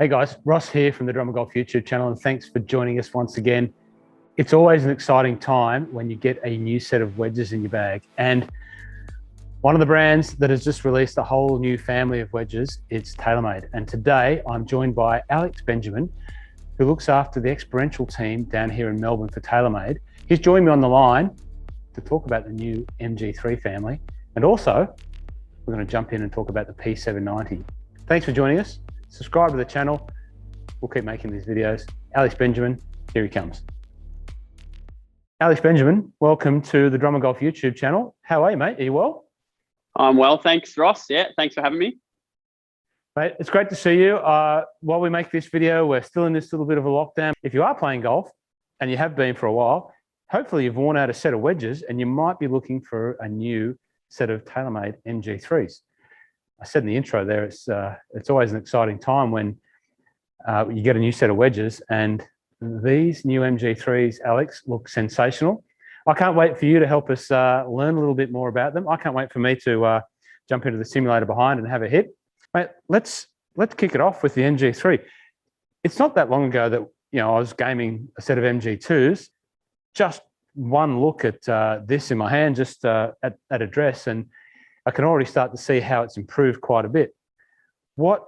Hey guys, Ross here from the Drummer Golf YouTube channel, and thanks for joining us once again. It's always an exciting time when you get a new set of wedges in your bag. And one of the brands that has just released a whole new family of wedges, it's TAYLORMADE. And today I'm joined by Alex Benjamin, who looks after the experiential team down here in Melbourne for TAYLORMADE. He's joined me on the line to talk about the new MG3 family. And also, we're going to jump in and talk about the P790. Thanks for joining us. Subscribe to the channel. We'll keep making these videos. Alex Benjamin, here he comes. Alex Benjamin, welcome to the Drummer Golf YouTube channel. How are you, mate? Are you well? I'm well, thanks, Ross. Yeah, thanks for having me. Mate, it's great to see you. While we make this video, we're still in this little bit of a lockdown. If you are playing golf, and you have been for a while, hopefully you've worn out a set of wedges and you might be looking for a new set of TAYLORMADE MG3s. I said in the intro there, it's always an exciting time when you get a new set of wedges, and these new MG3s, Alex, look sensational. I can't wait for you to help us learn a little bit more about them. I can't wait for me to jump into the simulator behind and have a hit. Mate, let's kick it off with the MG3. It's not that long ago that I was gaming a set of MG2s. Just one look at this in my hand, just at address, and I can already start to see how it's improved quite a bit. What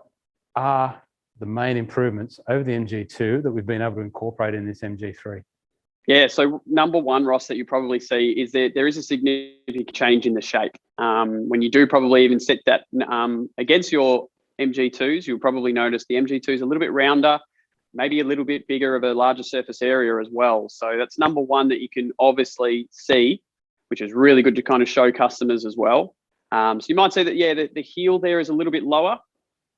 are the main improvements over the MG2 that we've been able to incorporate in this MG3? Yeah, so number one, Ross, that you probably see is that there is a significant change in the shape. When you do probably even set that against your MG2s, you'll probably notice the MG2 is a little bit rounder, maybe a little bit bigger of a larger surface area as well. So that's number one that you can obviously see, which is really good to kind of show customers as well. So you might say that, yeah, the heel there is a little bit lower,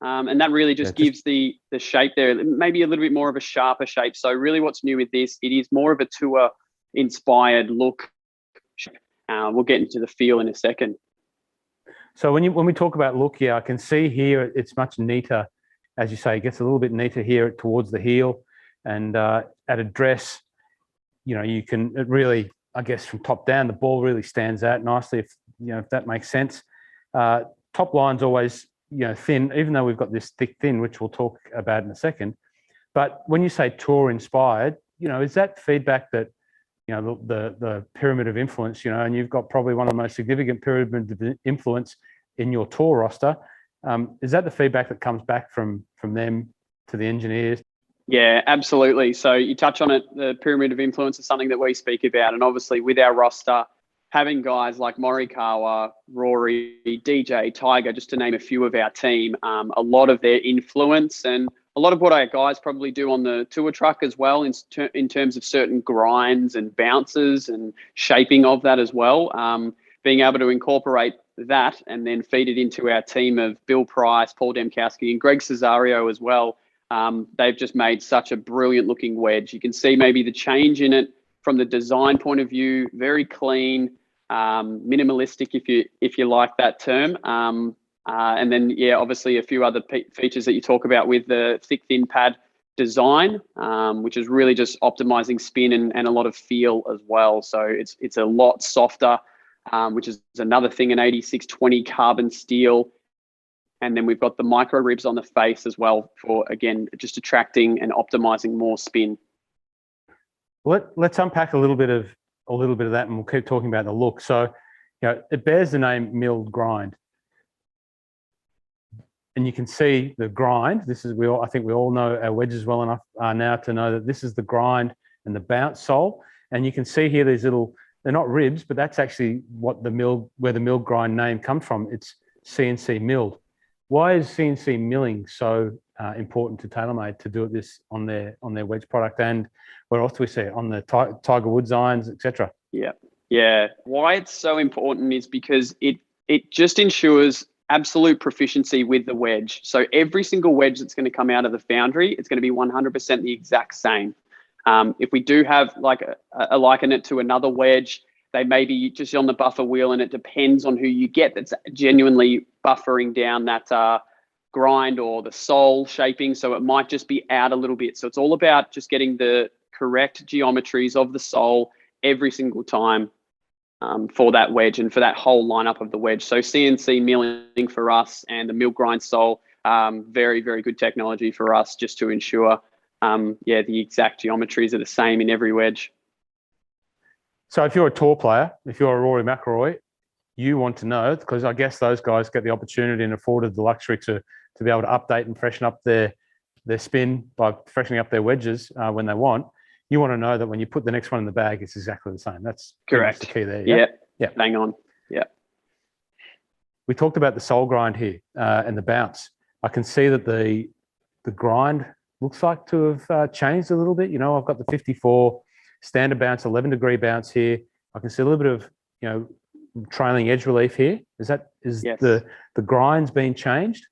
and that really just gives the shape there, maybe a little bit more of a sharper shape. So really what's new with this, it is more of a tour-inspired look. We'll get into the feel in a second. So when we talk about look here, I can see here it's much neater. As you say, it gets a little bit neater here towards the heel, and at address, you can, it really, I guess from top down, the ball really stands out nicely, if that makes sense. Top line's always, thin, even though we've got this thick thin, which we'll talk about in a second. But when you say tour inspired, is that feedback that, the pyramid of influence, and you've got probably one of the most significant pyramids of influence in your tour roster. Is that the feedback that comes back from them to the engineers? Yeah, absolutely. So you touch on it, the pyramid of influence is something that we speak about. And obviously with our roster, having guys like Morikawa, Rory, DJ, Tiger, just to name a few of our team, a lot of their influence and a lot of what our guys probably do on the tour truck as well in terms of certain grinds and bounces and shaping of that as well. Being able to incorporate that and then feed it into our team of Bill Price, Paul Demkowski, and Greg Cesario as well. They've just made such a brilliant looking wedge. You can see maybe the change in it from the design point of view, very clean, minimalistic, if you like that term. And then, yeah, obviously a few other features that you talk about with the thick, thin pad design, which is really just optimizing spin and a lot of feel as well. So it's a lot softer, which is another thing, an 8620 carbon steel. And then we've got the micro ribs on the face as well for, again, just attracting and optimizing more spin. Let's unpack a little bit of that, and we'll keep talking about the look. So, it bears the name milled grind, and you can see the grind. I think we all know our wedges well enough now to know that this is the grind and the bounce sole. And you can see here these little, they're not ribs, but that's actually where the milled grind name comes from. It's CNC milled. Why is CNC milling so important to TAYLORMADE to do this on their wedge product, and where else do we see it on the Tiger Woods irons, etc.? Yeah. Why it's so important is because it just ensures absolute proficiency with the wedge. So every single wedge that's going to come out of the foundry, it's going to be 100% the exact same. If we do have like a liken it to another wedge, they may be just on the buffer wheel, and it depends on who you get that's genuinely buffering down that grind or the sole shaping. So it might just be out a little bit. So it's all about just getting the correct geometries of the sole every single time for that wedge and for that whole lineup of the wedge. So CNC milling for us and the mill grind sole Very, very good technology for us just to ensure, the exact geometries are the same in every wedge. So if you're a tour player, if you're a Rory McIlroy, you want to know, because I guess those guys get the opportunity and afforded the luxury to be able to update and freshen up their spin by freshening up their wedges when they want. You want to know that when you put the next one in the bag, it's exactly the same. That's correct. The key there. Yeah. Bang on. Yeah. We talked about the sole grind here and the bounce. I can see that the grind looks like to have changed a little bit. You know, I've got the 54 standard bounce, 11-degree bounce here. I can see a little bit of, you know, trailing edge relief here. Is yes. the grind's been changed?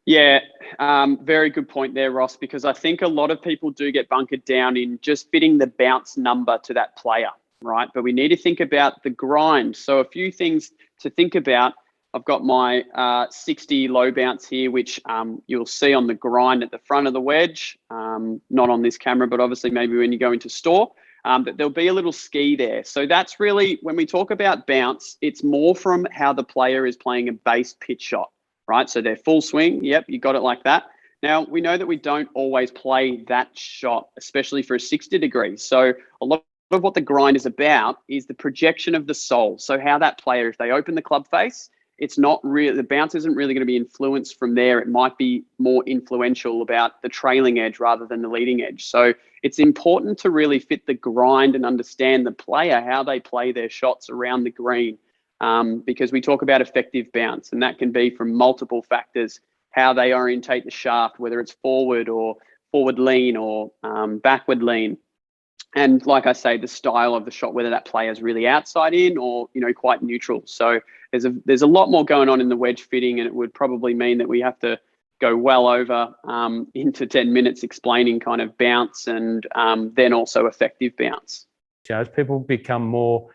Yeah, very good point there, Ross, because I think a lot of people do get bunkered down in just fitting the bounce number to that player, right? But we need to think about the grind. So a few things to think about. I've got my 60 low bounce here, which you'll see on the grind at the front of the wedge, not on this camera, but obviously maybe when you go into store, but there'll be a little ski there. So that's really, when we talk about bounce, it's more from how the player is playing a base pitch shot, right? So they're full swing. Yep, you got it like that. Now, we know that we don't always play that shot, especially for a 60 degrees. So a lot of what the grind is about is the projection of the sole. So how that player, if they open the club face, it's not really, the bounce isn't really going to be influenced from there. It might be more influential about the trailing edge rather than the leading edge. So it's important to really fit the grind and understand the player, how they play their shots around the green. Because we talk about effective bounce, and that can be from multiple factors, how they orientate the shaft, whether it's forward or forward lean or backward lean. And like I say, the style of the shot, whether that player is really outside in or, you know, quite neutral. So there's a lot more going on in the wedge fitting, and it would probably mean that we have to go well over into 10 minutes explaining kind of bounce and then also effective bounce. As people become more,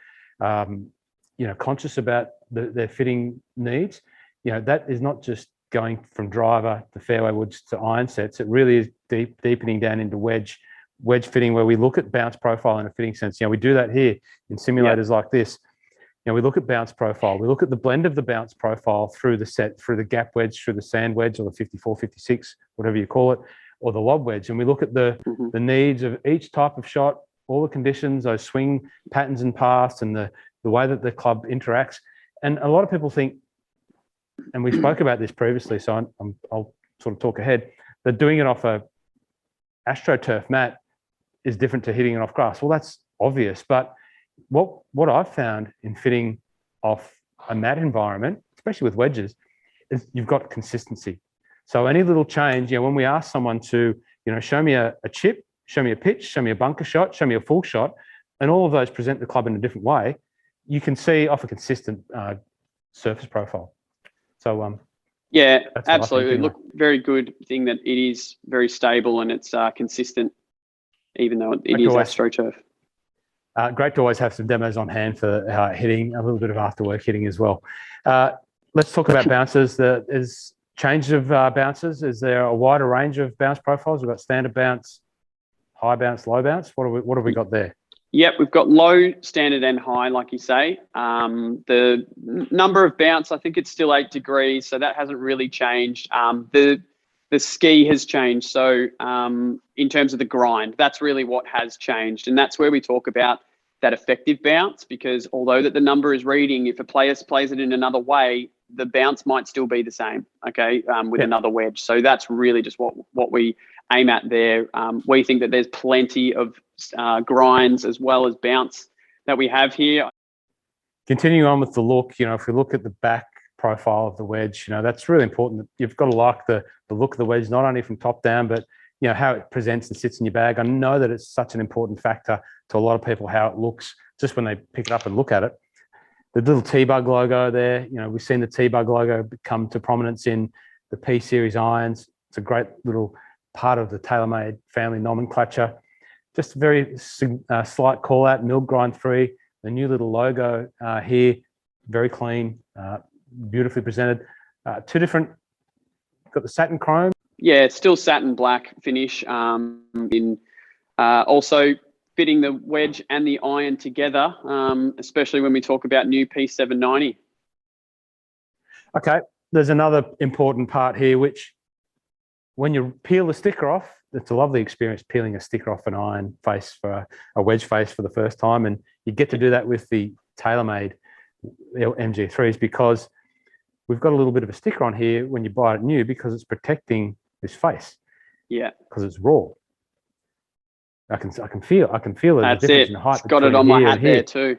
conscious about their fitting needs, you know, that is not just going from driver to fairway woods to iron sets. It really is deepening down into wedge fitting, where we look at bounce profile in a fitting sense. You know, we do that here in simulators like this. You know, we look at bounce profile. We look at the blend of the bounce profile through the set, through the gap wedge, through the sand wedge, or the 54, 56, whatever you call it, or the lob wedge. And we look at the needs of each type of shot, all the conditions, those swing patterns and paths, and the way that the club interacts. And a lot of people think, and we spoke about this previously, so I'll sort of talk ahead, that doing it off a AstroTurf mat is different to hitting it off grass. Well, that's obvious, but what I've found in fitting off a mat environment, especially with wedges, is you've got consistency. So any little change, you know, when we ask someone to, you know, show me a chip, show me a pitch, show me a bunker shot, show me a full shot, and all of those present the club in a different way, you can see off a consistent surface profile. So yeah, absolutely. Look, very good thing that it is very stable and it's consistent, even though it is AstroTurf. Great to always have some demos on hand for hitting, a little bit of after-work hitting as well. Let's talk about bounces. There's change of bounces. Is there a wider range of bounce profiles? We've got standard bounce, high bounce, low bounce. What have we got there? Yep, we've got low, standard, and high, like you say. The number of bounce, I think it's still 8 degrees, so that hasn't really changed. The ski has changed. So in terms of the grind, that's really what has changed. And that's where we talk about that effective bounce, because although that the number is reading, if a player plays it in another way, the bounce might still be the same, okay, with another wedge. So that's really just what we aim at there. We think that there's plenty of grinds as well as bounce that we have here. Continuing on with the look, you know, if we look at the back profile of the wedge, you know, that's really important. You've got to like the look of the wedge, not only from top down, but, you know, how it presents and sits in your bag. I know that it's such an important factor to a lot of people, how it looks just when they pick it up and look at it. The little T-Bug logo there, you know, we've seen the T-Bug logo come to prominence in the P series irons. It's a great little part of the TaylorMade family nomenclature. Just a very slight call out, mill grind free. The new little logo here, very clean, beautifully presented. Two different, got the satin chrome. Yeah, it's still satin black finish. Also fitting the wedge and the iron together, especially when we talk about new P790. Okay, there's another important part here, which when you peel the sticker off, it's a lovely experience peeling a sticker off an iron face for a wedge face for the first time. And you get to do that with the TAYLORMADE MG3s because we've got a little bit of a sticker on here when you buy it new because it's protecting this face. Yeah. Because it's raw. I can feel the difference in height. It's got it on my hat there too.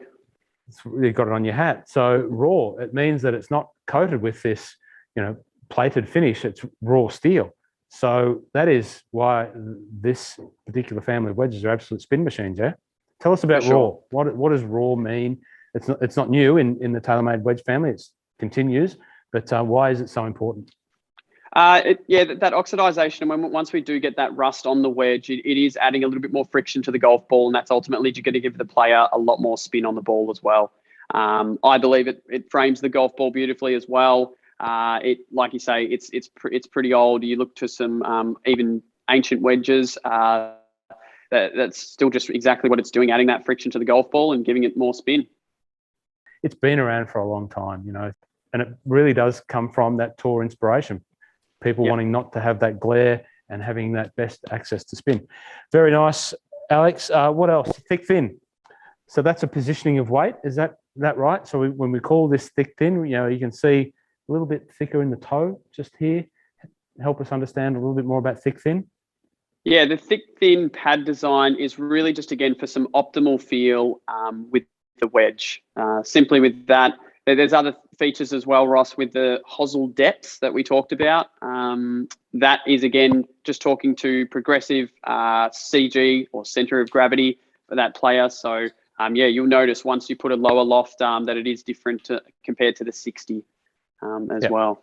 It's really got it on your hat. So raw, it means that it's not coated with this, plated finish. It's raw steel. So that is why this particular family of wedges are absolute spin machines. Yeah. Tell us about raw. What does raw mean? It's not new in the TAYLORMADE wedge family. It continues. But why is it so important? That oxidization, and once we do get that rust on the wedge, it is adding a little bit more friction to the golf ball, and that's ultimately going to give the player a lot more spin on the ball as well. I believe it frames the golf ball beautifully as well. Like you say, it's pretty old. You look to some even ancient wedges. That's still just exactly what it's doing, adding that friction to the golf ball and giving it more spin. It's been around for a long time, and it really does come from that tour inspiration. People wanting not to have that glare and having that best access to spin. Very nice, Alex. What else? Thick, thin. So that's a positioning of weight. Is that right? So when we call this thick, thin, you can see a little bit thicker in the toe just here. Help us understand a little bit more about thick, thin. Yeah, the thick, thin pad design is really just, again, for some optimal feel with the wedge. Simply with that, there's other features as well, Ross, with the hosel depths that we talked about. That is, again, just talking to progressive CG or center of gravity for that player. So, you'll notice once you put a lower loft that it is different compared to the 60 as well.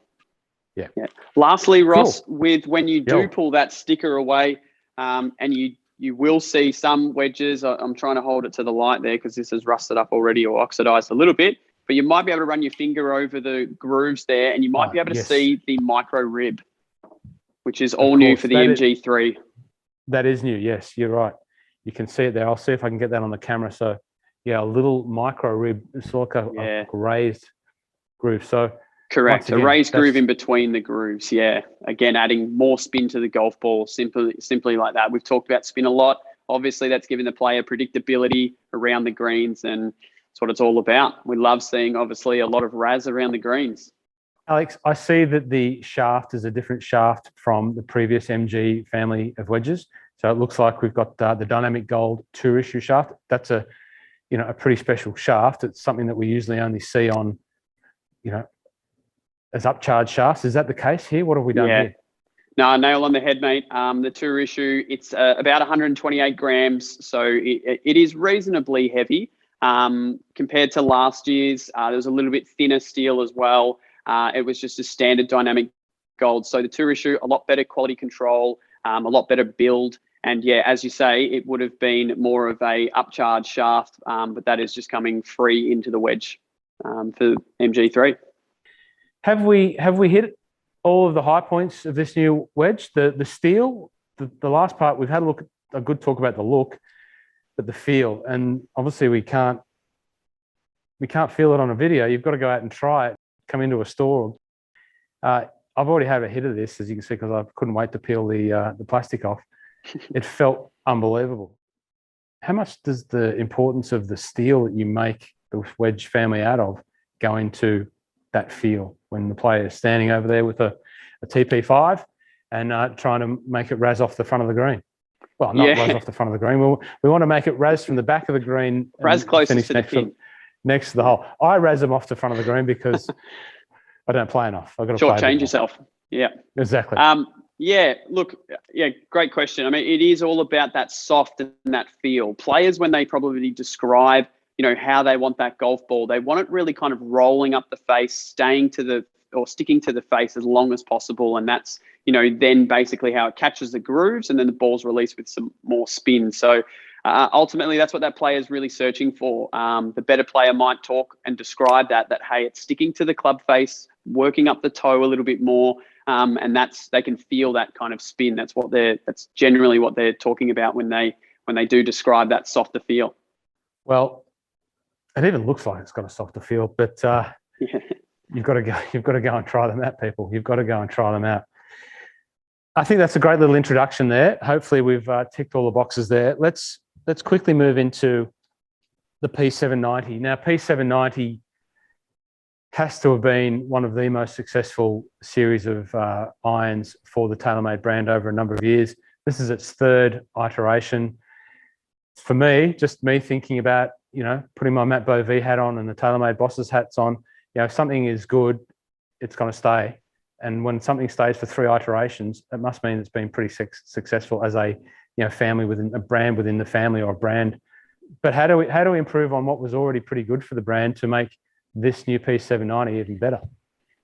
Yeah. Lastly, Ross, with when you do pull that sticker away and you will see some wedges. I'm trying to hold it to the light there because this is rusted up already or oxidized a little bit. But you might be able to run your finger over the grooves there and you might be able to see the micro rib, which is all new for the MG3. That is new. Yes, you're right. You can see it there. I'll see if I can get that on the camera. So, a little micro rib, silica, a raised groove. So, correct. A raised groove in between the grooves. Yeah. Again, adding more spin to the golf ball. Simply like that. We've talked about spin a lot. Obviously, that's giving the player predictability around the greens, and that's what it's all about. We love seeing, obviously, a lot of RAS around the greens. Alex, I see that the shaft is a different shaft from the previous MG family of wedges. So it looks like we've got the Dynamic Gold tour issue shaft. That's a pretty special shaft. It's something that we usually only see on, as upcharged shafts. Is that the case here? What have we done here? No, nail on the head, mate. The tour issue, it's about 128 grams. So it is reasonably heavy. Compared to last year's, there was a little bit thinner steel as well. It was just a standard Dynamic Gold. So the tour issue, a lot better quality control, a lot better build. And as you say, it would have been more of a upcharged shaft, but that is just coming free into the wedge for MG3. Have we hit all of the high points of this new wedge? The steel, the last part, we've had a good talk about the look, but the feel, and obviously we can't feel it on a video. You've got to go out and try it. Come into a store. I've already had a hit of this, as you can see, because I couldn't wait to peel the plastic off. It felt unbelievable. How much does the importance of the steel that you make the wedge family out of go into that feel when the player is standing over there with a TP5 and trying to make it razz off the front of the green? Well, not razz off the front of the green. We want to make it razz from the back of the green. Razz closest to the pin. Next to the hole. I razz them off the front of the green because I don't play enough. I've got to shortchange yourself. Yeah. Exactly. Great question. I mean, it is all about that soft and that feel. Players, when they probably describe, how they want that golf ball, they want it really kind of rolling up the face, sticking to the face as long as possible. And that's, then basically how it catches the grooves and then the ball's released with some more spin. So ultimately, that's what that player is really searching for. The better player might talk and describe that, hey, it's sticking to the club face, working up the toe a little bit more. And they can feel that kind of spin. That's generally what they're talking about when they do describe that softer feel. Well, it even looks like it's got a softer feel, but you've got to go and try them out, people. You've got to go and try them out. I think that's a great little introduction there. Hopefully we've ticked all the boxes there. Let's quickly move into the P790. Now, P790 has to have been one of the most successful series of irons for the TaylorMade brand over a number of years. This is its third iteration. For me, just me thinking about, putting my Matt Bow V hat on and the TaylorMade bosses hats on, if something is good, it's going to stay. And when something stays for 3 iterations, it must mean it's been pretty successful as a family within a brand within the family or a brand. But how do we improve on what was already pretty good for the brand to make this new P790 even better?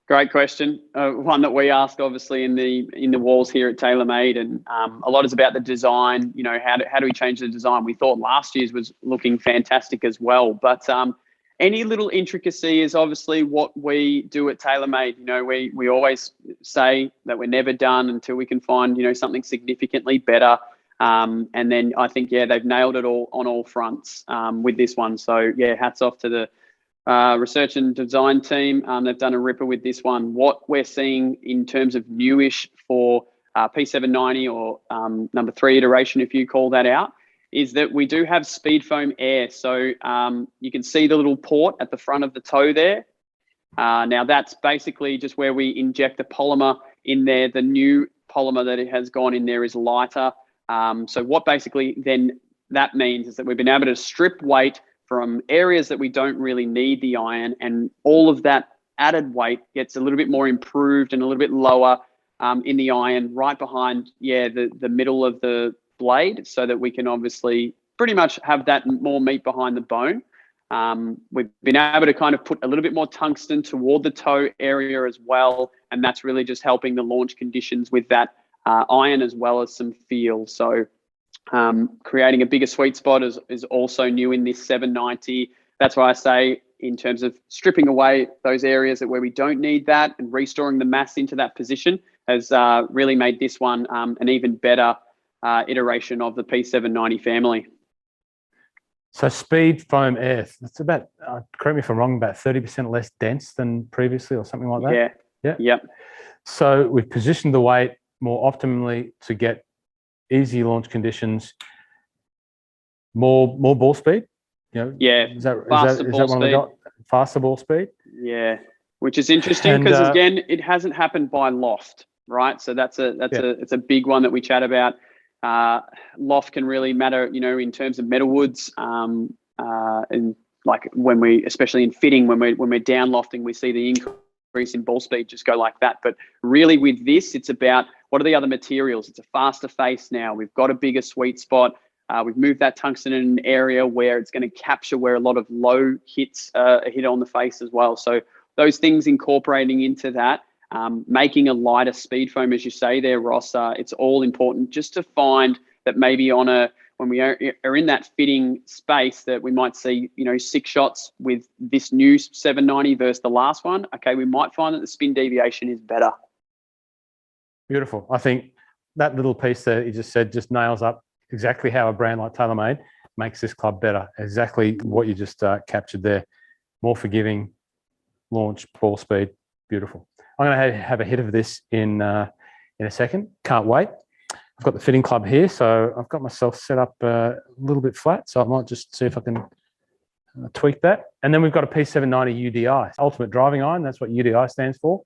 Great question. One that we ask, obviously, in the walls here at TaylorMade, and a lot is about the design. How do we change the design? We thought last year's was looking fantastic as well, but any little intricacy is obviously what we do at TaylorMade. We always say that we're never done until we can find something significantly better. And then I think they've nailed it all on all fronts with this one. So hats off to the research and design team. They've done a ripper with this one. What we're seeing in terms of newish for P790 or number 3 iteration, if you call that out, is that we do have speed foam air. So you can see the little port at the front of the toe there. Now that's basically just where we inject the polymer in there. The new polymer that it has gone in there is lighter. So what basically then that means is that we've been able to strip weight from areas that we don't really need the iron, and all of that added weight gets a little bit more improved and a little bit lower in the iron right behind the middle of the blade, so that we can obviously pretty much have that more meat behind the bone. We've been able to kind of put a little bit more tungsten toward the toe area as well, and that's really just helping the launch conditions with that iron as well as some feel. So creating a bigger sweet spot is also new in this 790. That's why I say, in terms of stripping away those areas where we don't need that and restoring the mass into that position, has really made this one an even better iteration of the P790 family. So speed foam air, that's about, correct me if I'm wrong, about 30% less dense than previously or something like that? Yeah. Yep. So we've positioned the weight more optimally to get easy launch conditions, more ball speed. Is that one we got? Faster ball speed. Yeah, which is interesting because again, it hasn't happened by loft, right? So it's a big one that we chat about. Loft can really matter, in terms of metal woods, and like especially in fitting, when we're down lofting, we see the increase in ball speed just go like that. But really with this, it's about what are the other materials? It's a faster face now. We've got a bigger sweet spot. We've moved that tungsten in an area where it's going to capture where a lot of low hits are hit on the face as well. So those things incorporating into that, making a lighter speed foam, as you say there, Ross, it's all important just to find that maybe when we are in that fitting space, that we might see, 6 shots with this new 790 versus the last one. Okay, we might find that the spin deviation is better. Beautiful. I think that little piece that you just said just nails up exactly how a brand like TaylorMade makes this club better. Exactly what you just captured there. More forgiving, launch, ball speed. Beautiful. I'm going to have a hit of this in a second. Can't wait. I've got the fitting club here, so I've got myself set up a little bit flat, so I might just see if I can tweak that. And then we've got a P790 UDI, Ultimate Driving Iron. That's what UDI stands for.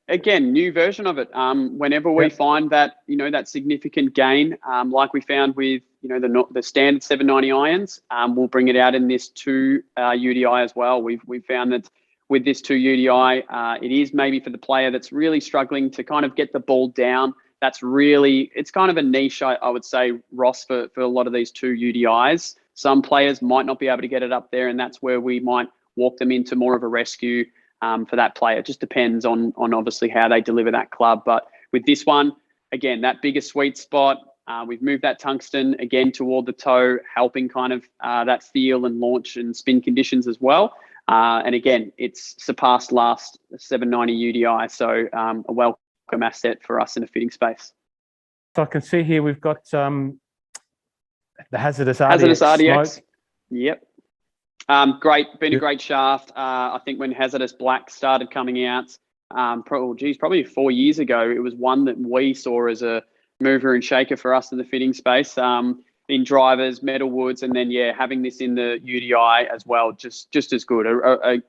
Again, new version of it. Whenever we find that, that significant gain, like we found with, the standard 790 irons, we'll bring it out in this 2 UDI as well. We've found that with this 2 UDI, it is maybe for the player that's really struggling to kind of get the ball down. It's kind of a niche, I would say, Ross, for a lot of these 2 UDIs. Some players might not be able to get it up there, and that's where we might walk them into more of a rescue for that player. It just depends on obviously how they deliver that club. But with this one, again, that bigger sweet spot, we've moved that tungsten again toward the toe, helping kind of that feel and launch and spin conditions as well. And again, it's surpassed last 790 UDI, so a welcome asset for us in a fitting space. So I can see here we've got the Hazardous RDX. Hazardous RDX. Smoke. Yep. Great, been a great shaft. I think when Hazardous Black started coming out, probably 4 years ago, it was one that we saw as a mover and shaker for us in the fitting space. In drivers, metal woods, and then having this in the UDI as well, just as good.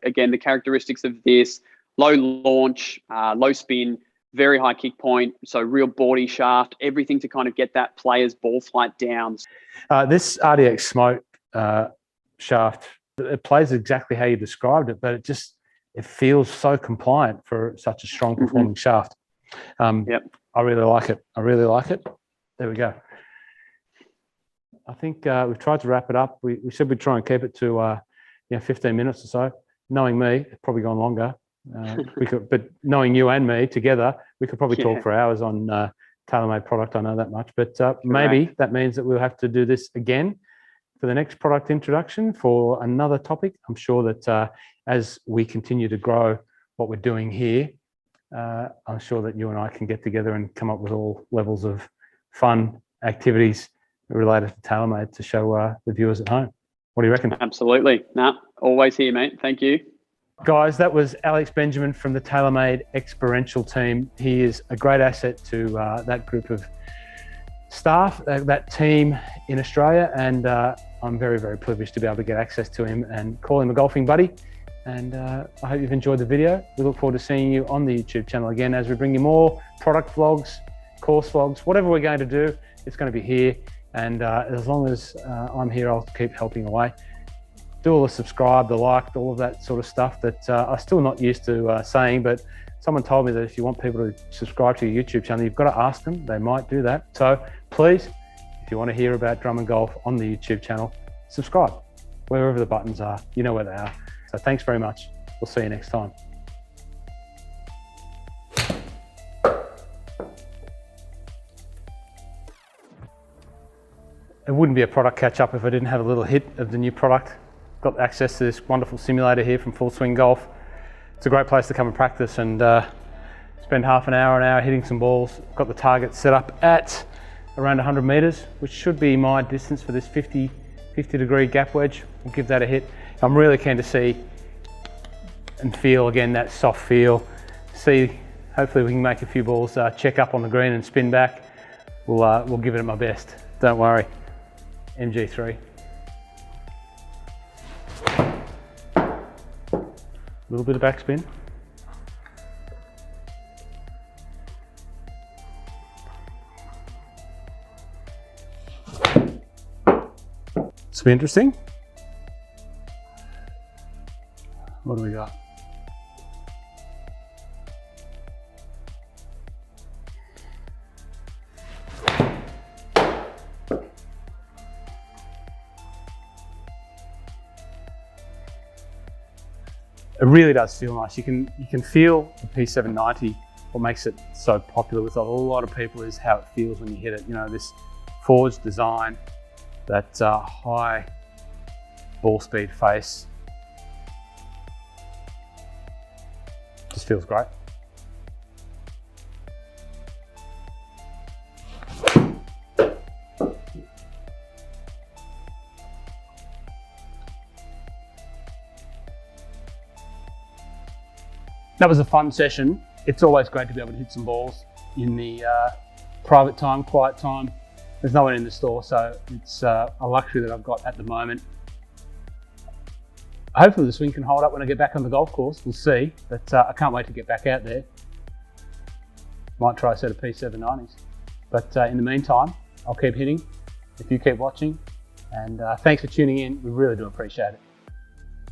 Again, the characteristics of this: low launch, low spin, very high kick point, so real body shaft, everything to kind of get that player's ball flight down. This RDX Smoke shaft, it plays exactly how you described it, but it feels so compliant for such a strong performing shaft. Yep. I really like it. I really like it. There we go. I think we've tried to wrap it up. We said we'd try and keep it to 15 minutes or so. Knowing me, it's probably gone longer. But knowing you and me together, we could probably talk for hours on TAYLORMADE product. I know that much. But maybe that means that we'll have to do this again for the next product introduction for another topic. I'm sure that as we continue to grow what we're doing here, I'm sure that you and I can get together and come up with all levels of fun activities related to TAYLORMADE to show the viewers at home. What do you reckon? Absolutely. Always here, mate. Thank you. Guys, that was Alex Benjamin from the TAYLORMADE experiential team. He is a great asset to that group of staff, that team in Australia, and I'm very, very privileged to be able to get access to him and call him a golfing buddy. And I hope you've enjoyed the video. We look forward to seeing you on the YouTube channel again as we bring you more product vlogs, course vlogs, whatever we're going to do, it's going to be here. And as long as I'm here, I'll keep helping away. Do all the subscribe, the like, all of that sort of stuff that I'm still not used to saying, but someone told me that if you want people to subscribe to your YouTube channel, you've got to ask them. They might do that. So please, if you want to hear about drum and golf on the YouTube channel, subscribe. Wherever the buttons are, you know where they are. So thanks very much. We'll see you next time. It wouldn't be a product catch-up if I didn't have a little hit of the new product. Got access to this wonderful simulator here from Full Swing Golf. It's a great place to come and practice and spend half an hour hitting some balls. Got the target set up at around 100 meters, which should be my distance for this 50 degree gap wedge. We'll give that a hit. I'm really keen to see and feel again that soft feel. See, hopefully we can make a few balls check up on the green and spin back. We'll give it my best. Don't worry. MG3. A little bit of backspin. This will be interesting. What do we got? It really does feel nice. You can feel the P790. What makes it so popular with a lot of people is how it feels when you hit it. You know, this forged design, that high ball speed face, just feels great. That was a fun session. It's always great to be able to hit some balls in the private time, quiet time. There's no one in the store, so it's a luxury that I've got at the moment. Hopefully the swing can hold up when I get back on the golf course. We'll see, but I can't wait to get back out there. Might try a set of P790s. But in the meantime, I'll keep hitting if you keep watching. And thanks for tuning in. We really do appreciate it.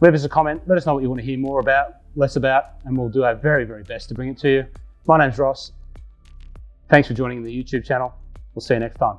Leave us a comment. Let us know what you want to hear more about, less about, and we'll do our very, very best to bring it to you. My name's Ross. Thanks for joining the YouTube channel. We'll see you next time.